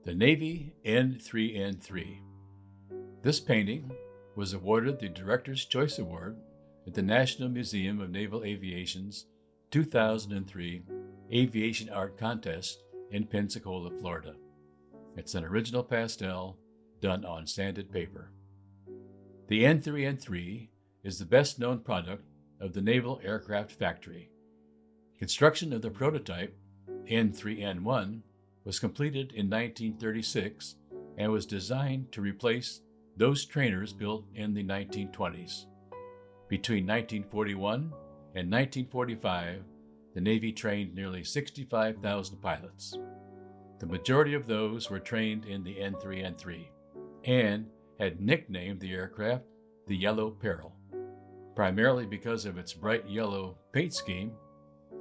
the Navy N3N-3. This painting was awarded the Director's Choice Award at the National Museum of Naval Aviation's 2003 Aviation Art Contest in Pensacola, Florida. It's an original pastel done on sanded paper. The N3N3 is the best-known product of the Naval Aircraft Factory. Construction of the prototype, N3N1, was completed in 1936 and was designed to replace those trainers built in the 1920s. Between 1941 and 1945, the Navy trained nearly 65,000 pilots. The majority of those were trained in the N3N3 and had nicknamed the aircraft the Yellow Peril, primarily because of its bright yellow paint scheme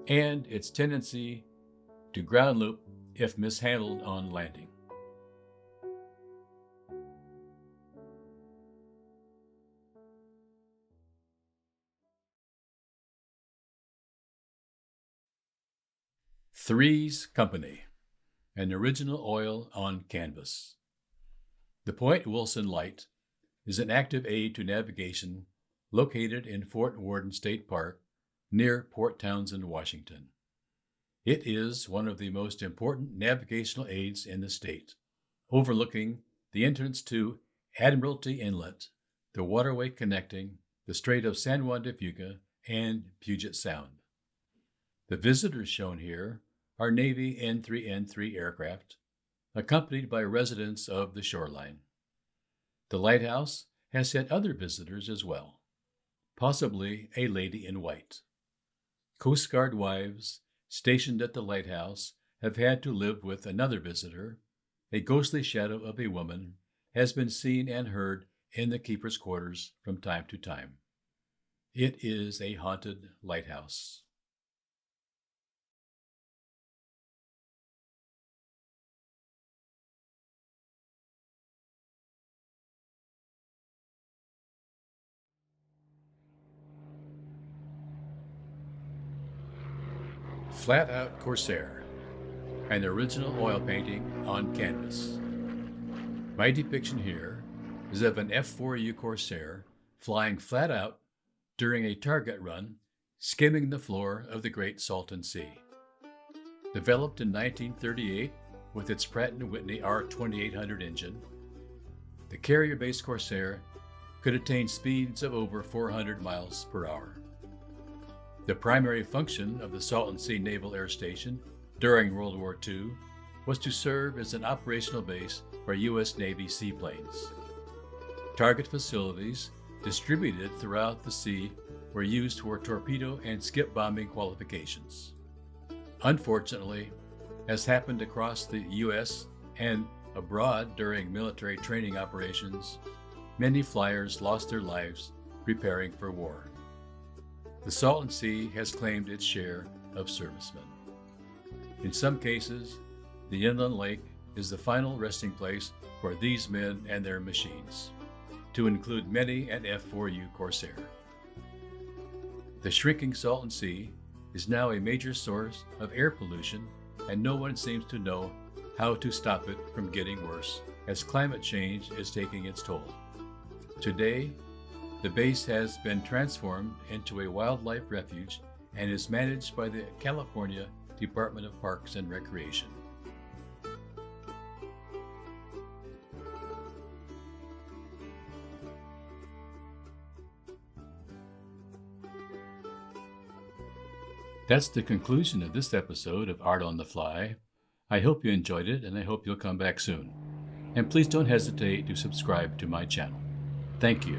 and its tendency to ground loop if mishandled on landing. Three's Company, an original oil on canvas. The Point Wilson Light is an active aid to navigation located in Fort Worden State Park near Port Townsend, Washington. It is one of the most important navigational aids in the state, overlooking the entrance to Admiralty Inlet, the waterway connecting the Strait of San Juan de Fuca and Puget Sound. The visitors shown here are Navy N3N3 aircraft, accompanied by residents of the shoreline. The lighthouse has had other visitors as well, possibly a lady in white. Coast Guard wives stationed at the lighthouse have had to live with another visitor. A ghostly shadow of a woman has been seen and heard in the keeper's quarters from time to time. It is a haunted lighthouse. Flat-Out Corsair, an original oil painting on canvas. My depiction here is of an F4U Corsair flying flat out during a target run, skimming the floor of the Great Salton Sea. Developed in 1938 with its Pratt & Whitney R2800 engine, the carrier-based Corsair could attain speeds of over 400 miles per hour. The primary function of the Salton Sea Naval Air Station during World War II was to serve as an operational base for U.S. Navy seaplanes. Target facilities distributed throughout the sea were used for torpedo and skip bombing qualifications. Unfortunately, as happened across the U.S. and abroad during military training operations, many flyers lost their lives preparing for war. The Salton Sea has claimed its share of servicemen. In some cases, the inland lake is the final resting place for these men and their machines, to include many an F4U Corsair. The shrinking Salton Sea is now a major source of air pollution, and no one seems to know how to stop it from getting worse as climate change is taking its toll. Today, the base has been transformed into a wildlife refuge and is managed by the California Department of Parks and Recreation. That's the conclusion of this episode of Art on the Fly. I hope you enjoyed it, and I hope you'll come back soon. And please don't hesitate to subscribe to my channel. Thank you.